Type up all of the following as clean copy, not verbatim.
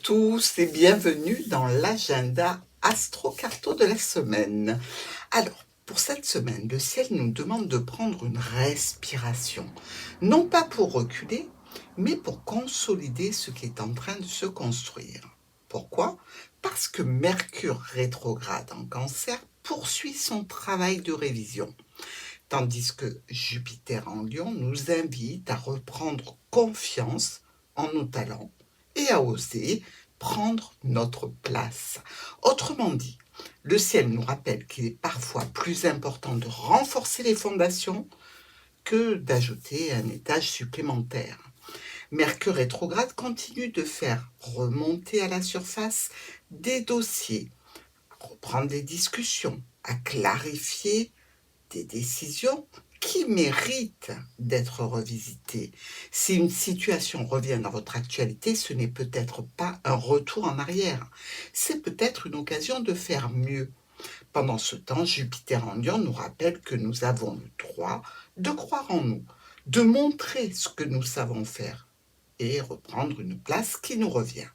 tous et bienvenue dans l'agenda Astro-Carto de la semaine. Alors, pour cette semaine, le ciel nous demande de prendre une respiration, non pas pour reculer, mais pour consolider ce qui est en train de se construire. Pourquoi? Parce que Mercure rétrograde en Cancer poursuit son travail de révision, tandis que Jupiter en Lion nous invite à reprendre confiance en nos talents et à oser prendre notre place. Autrement dit, le ciel nous rappelle qu'il est parfois plus important de renforcer les fondations que d'ajouter un étage supplémentaire. Mercure rétrograde continue de faire remonter à la surface des dossiers, à reprendre des discussions, à clarifier des décisions qui méritent d'être revisitées. Si une situation revient dans votre actualité, ce n'est peut-être pas un retour en arrière, c'est peut-être une occasion de faire mieux. Pendant ce temps, Jupiter en Lion nous rappelle que nous avons le droit de croire en nous, de montrer ce que nous savons faire et reprendre une place qui nous revient.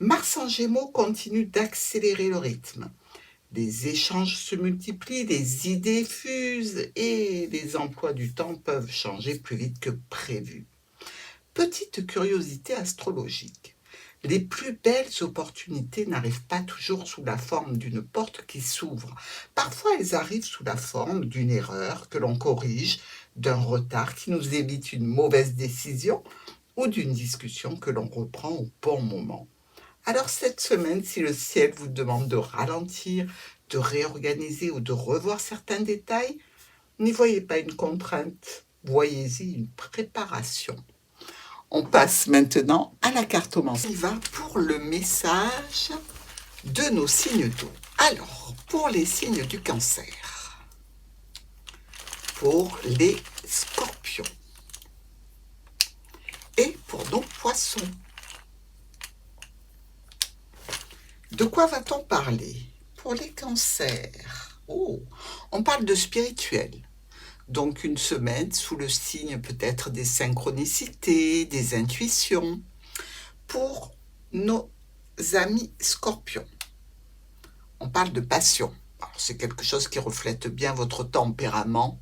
Mars en Gémeaux continue d'accélérer le rythme. Les échanges se multiplient, les idées fusent et les emplois du temps peuvent changer plus vite que prévu. Petite curiosité astrologique. Les plus belles opportunités n'arrivent pas toujours sous la forme d'une porte qui s'ouvre. Parfois, elles arrivent sous la forme d'une erreur que l'on corrige, d'un retard qui nous évite une mauvaise décision ou d'une discussion que l'on reprend au bon moment. Alors cette semaine, si le ciel vous demande de ralentir, de réorganiser ou de revoir certains détails, n'y voyez pas une contrainte, voyez-y une préparation. On passe maintenant à la cartomancie. On y va pour le message de nos signes d'eau. Alors, pour les signes du Cancer, pour les Scorpions et pour nos Poissons. De quoi va-t-on parler? Pour les Cancers, on parle de spirituel. Donc une semaine sous le signe peut-être des synchronicités, des intuitions. Pour nos amis Scorpions, on parle de passion. Alors, c'est quelque chose qui reflète bien votre tempérament.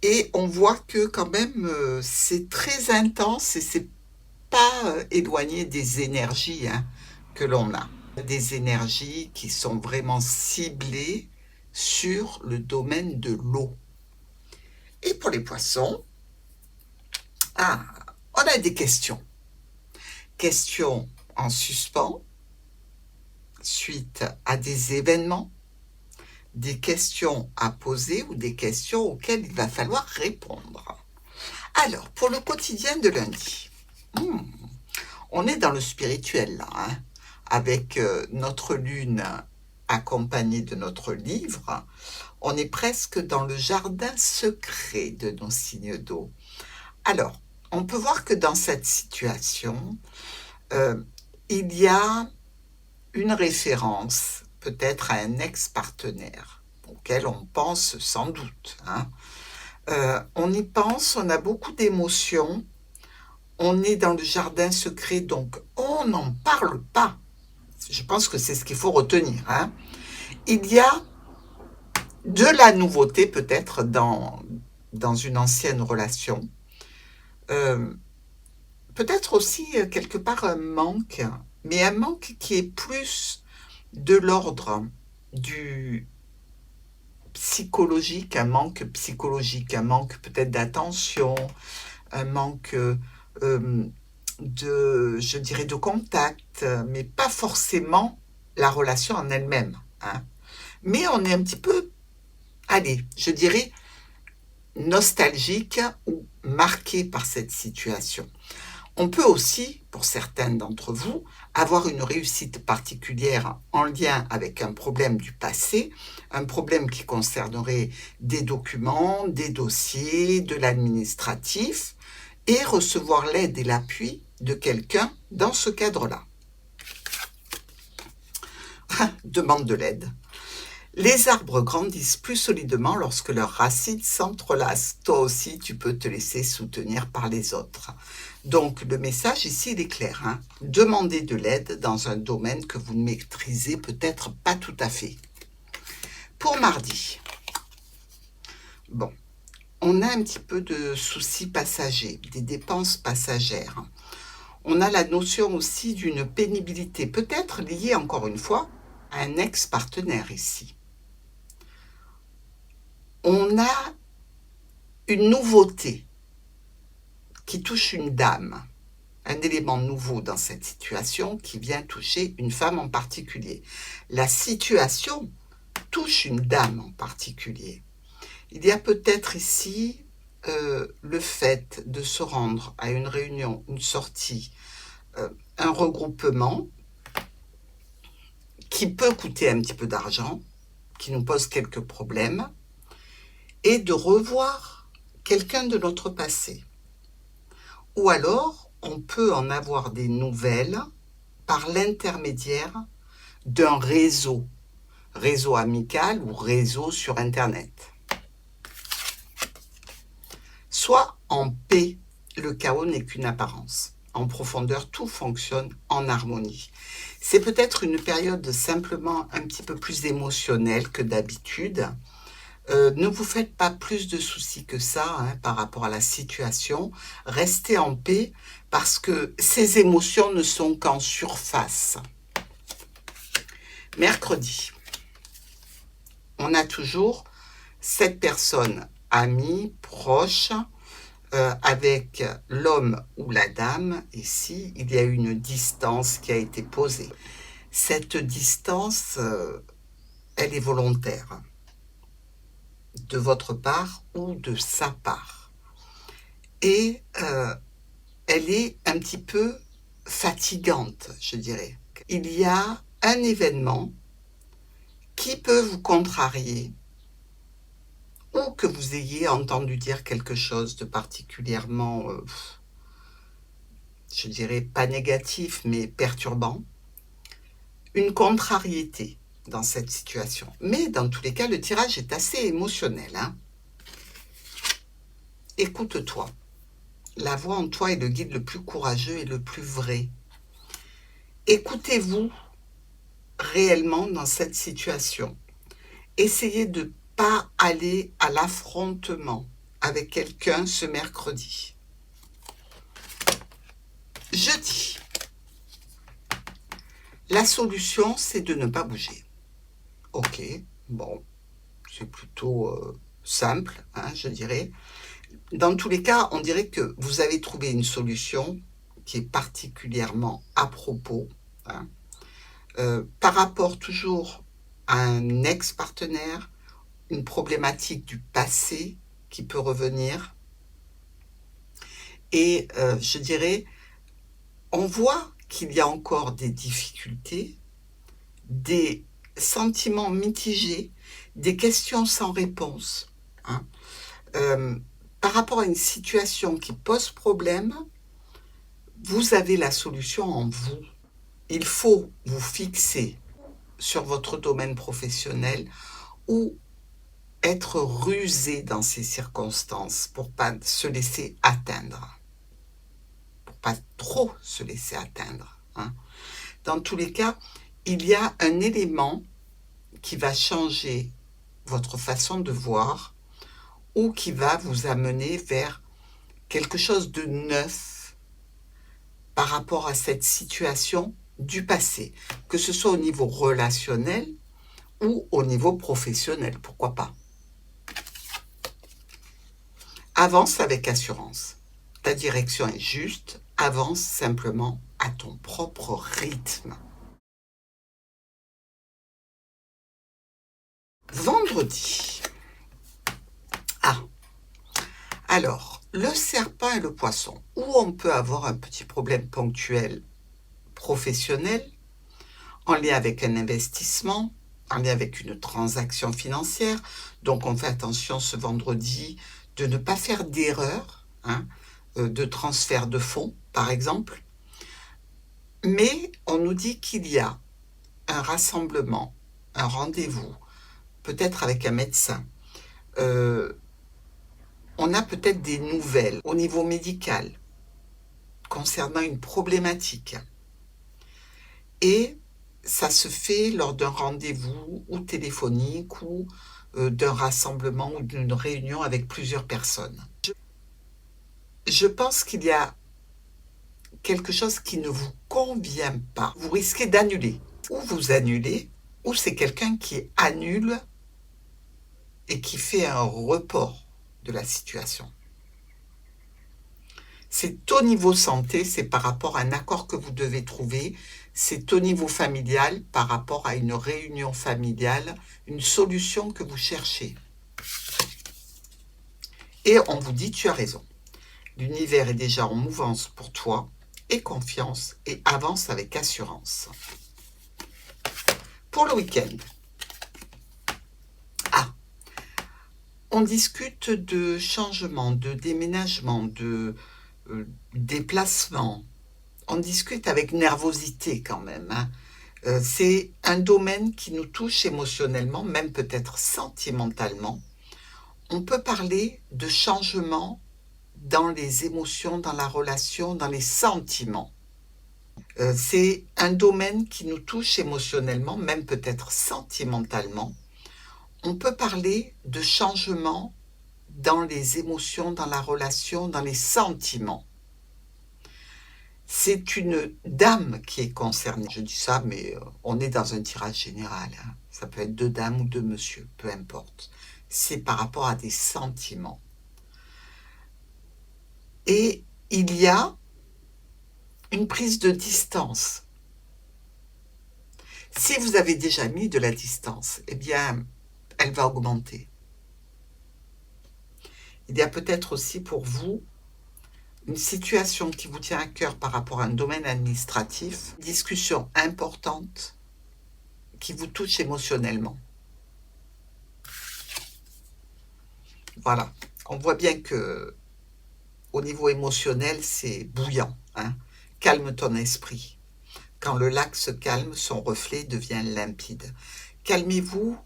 Et on voit que quand même c'est très intense et c'est pas éloigné des énergies que l'on a. Des énergies qui sont vraiment ciblées sur le domaine de l'eau. Et pour les Poissons, on a des questions. Questions en suspens, suite à des événements, des questions à poser ou des questions auxquelles il va falloir répondre. Alors, pour le quotidien de lundi, on est dans le spirituel là, avec notre lune accompagnée de notre livre. On est presque dans le jardin secret de nos signes d'eau. Alors, on peut voir que dans cette situation, il y a une référence peut-être à un ex-partenaire auquel on pense sans doute. On y pense, on a beaucoup d'émotions. On est dans le jardin secret, donc on n'en parle pas. Je pense que c'est ce qu'il faut retenir. Il y a de la nouveauté peut-être dans une ancienne relation. Peut-être aussi quelque part un manque, mais un manque qui est plus de l'ordre du psychologique, un manque psychologique, un manque peut-être d'attention, un manque de contact, mais pas forcément la relation en elle-même. Mais on est un petit peu, je dirais, nostalgique ou marqué par cette situation. On peut aussi, pour certains d'entre vous, avoir une réussite particulière en lien avec un problème du passé, un problème qui concernerait des documents, des dossiers, de l'administratif, et recevoir l'aide et l'appui de quelqu'un dans ce cadre-là. Demande de l'aide. Les arbres grandissent plus solidement lorsque leurs racines s'entrelacent. Toi aussi, tu peux te laisser soutenir par les autres. Donc, le message ici, il est clair, hein. Demandez de l'aide dans un domaine que vous ne maîtrisez peut-être pas tout à fait. Pour mardi, bon, on a un petit peu de soucis passagers, des dépenses passagères. On a la notion aussi d'une pénibilité, peut-être liée encore une fois à un ex-partenaire ici. On a une nouveauté qui touche une dame, un élément nouveau dans cette situation qui vient toucher une femme en particulier. La situation touche une dame en particulier. Il y a peut-être ici le fait de se rendre à une réunion, une sortie, un regroupement qui peut coûter un petit peu d'argent, qui nous pose quelques problèmes, et de revoir quelqu'un de notre passé. Ou alors, on peut en avoir des nouvelles par l'intermédiaire d'un réseau amical ou réseau sur Internet. Soit en paix, le chaos n'est qu'une apparence. En profondeur, tout fonctionne en harmonie. C'est peut-être une période simplement un petit peu plus émotionnelle que d'habitude. Ne vous faites pas plus de soucis que ça hein, par rapport à la situation. Restez en paix parce que ces émotions ne sont qu'en surface. Mercredi, on a toujours cette personne amie, proche, avec l'homme ou la dame. Ici, il y a une distance qui a été posée. Cette distance, elle est volontaire, de votre part ou de sa part. Et elle est un petit peu fatigante, je dirais. Il y a un événement qui peut vous contrarier ou que vous ayez entendu dire quelque chose de particulièrement, je dirais pas négatif, mais perturbant. Une contrariété dans cette situation. Mais dans tous les cas, le tirage est assez émotionnel. Hein. Écoute-toi. La voix en toi est le guide le plus courageux et le plus vrai. Écoutez-vous réellement dans cette situation. Essayez de ne pas aller à l'affrontement avec quelqu'un ce mercredi. Jeudi. La solution, c'est de ne pas bouger. Ok, bon, c'est plutôt simple, hein, je dirais. Dans tous les cas, on dirait que vous avez trouvé une solution qui est particulièrement à propos, hein, par rapport toujours à un ex-partenaire, une problématique du passé qui peut revenir. Et je dirais, on voit qu'il y a encore des difficultés, des sentiments mitigés, des questions sans réponse. Hein. Par rapport à une situation qui pose problème, vous avez la solution en vous. Il faut vous fixer sur votre domaine professionnel ou être rusé dans ces circonstances pour ne pas se laisser atteindre. Pour pas trop se laisser atteindre. Hein. Dans tous les cas, il y a un élément qui va changer votre façon de voir ou qui va vous amener vers quelque chose de neuf par rapport à cette situation du passé, que ce soit au niveau relationnel ou au niveau professionnel, pourquoi pas. Avance avec assurance. Ta direction est juste, avance simplement à ton propre rythme. Vendredi. Ah, alors, le serpent et le poisson, où on peut avoir un petit problème ponctuel professionnel, en lien avec un investissement, en lien avec une transaction financière. Donc, on fait attention ce vendredi de ne pas faire d'erreur, hein, de transfert de fonds, par exemple. Mais on nous dit qu'il y a un rassemblement, un rendez-vous peut-être avec un médecin. On a peut-être des nouvelles au niveau médical concernant une problématique. Et ça se fait lors d'un rendez-vous ou téléphonique ou d'un rassemblement ou d'une réunion avec plusieurs personnes. Je pense qu'il y a quelque chose qui ne vous convient pas. Vous risquez d'annuler. Ou vous annulez, ou c'est quelqu'un qui annule et qui fait un report de la situation. C'est au niveau santé, c'est par rapport à un accord que vous devez trouver, c'est au niveau familial, par rapport à une réunion familiale, une solution que vous cherchez. Et on vous dit, tu as raison. L'univers est déjà en mouvance pour toi, aie confiance et avance avec assurance. Pour le week-end, on discute de changement, de déménagement, de déplacement. On discute avec nervosité quand même. C'est un domaine qui nous touche émotionnellement, même peut-être sentimentalement. On peut parler de changement dans les émotions, dans la relation, dans les sentiments. C'est un domaine qui nous touche émotionnellement, même peut-être sentimentalement. On peut parler de changement dans les émotions, dans la relation, dans les sentiments. C'est une dame qui est concernée. Je dis ça, mais on est dans un tirage général. Ça peut être deux dames ou deux messieurs, peu importe. C'est par rapport à des sentiments. Et il y a une prise de distance. Si vous avez déjà mis de la distance, eh bien, elle va augmenter. Il y a peut-être aussi pour vous une situation qui vous tient à cœur par rapport à un domaine administratif, une discussion importante qui vous touche émotionnellement. Voilà, on voit bien que au niveau émotionnel, c'est bouillant. Calme ton esprit. Quand le lac se calme, son reflet devient limpide. Calmez-vous,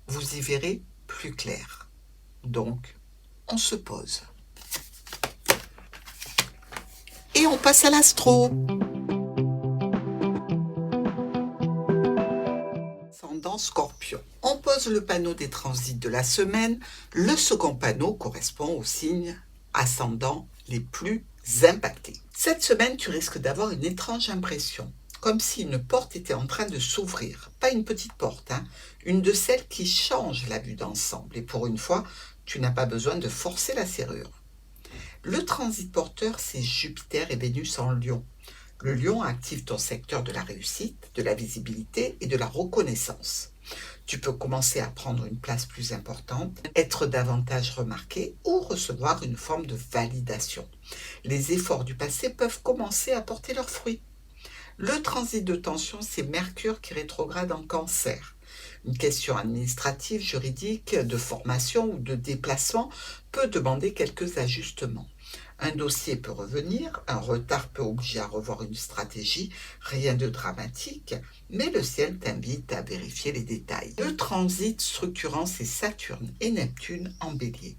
vous y verrez plus clair. Donc, on se pose. Et on passe à l'astro. Ascendant Scorpion. On pose le panneau des transits de la semaine. Le second panneau correspond aux signes ascendants les plus impactés. Cette semaine, tu risques d'avoir une étrange impression, comme si une porte était en train de s'ouvrir. Pas une petite porte, une de celles qui changent la vue d'ensemble. Et pour une fois, tu n'as pas besoin de forcer la serrure. Le transit porteur, c'est Jupiter et Vénus en Lion. Le Lion active ton secteur de la réussite, de la visibilité et de la reconnaissance. Tu peux commencer à prendre une place plus importante, être davantage remarqué ou recevoir une forme de validation. Les efforts du passé peuvent commencer à porter leurs fruits. Le transit de tension, c'est Mercure qui rétrograde en Cancer. Une question administrative, juridique, de formation ou de déplacement peut demander quelques ajustements. Un dossier peut revenir, un retard peut obliger à revoir une stratégie, rien de dramatique, mais le ciel t'invite à vérifier les détails. Le transit structurant, c'est Saturne et Neptune en Bélier.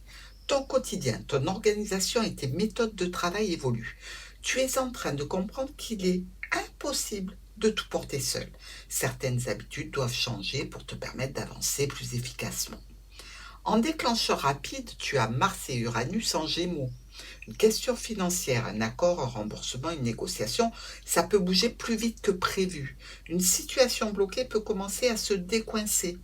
Ton quotidien, ton organisation et tes méthodes de travail évoluent. Tu es en train de comprendre qu'il est impossible de tout porter seul. Certaines habitudes doivent changer pour te permettre d'avancer plus efficacement. En déclencheur rapide, tu as Mars et Uranus en Gémeaux. Une question financière, un accord, un remboursement, une négociation, ça peut bouger plus vite que prévu. Une situation bloquée peut commencer à se décoincer.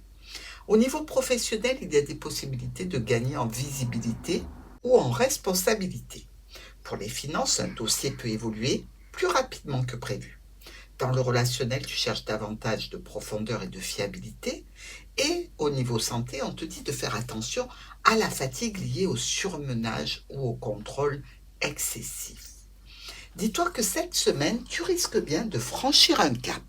Au niveau professionnel, il y a des possibilités de gagner en visibilité ou en responsabilité. Pour les finances, un dossier peut évoluer plus rapidement que prévu. Dans le relationnel, tu cherches davantage de profondeur et de fiabilité. Et au niveau santé, on te dit de faire attention à la fatigue liée au surmenage ou au contrôle excessif. Dis-toi que cette semaine, tu risques bien de franchir un cap.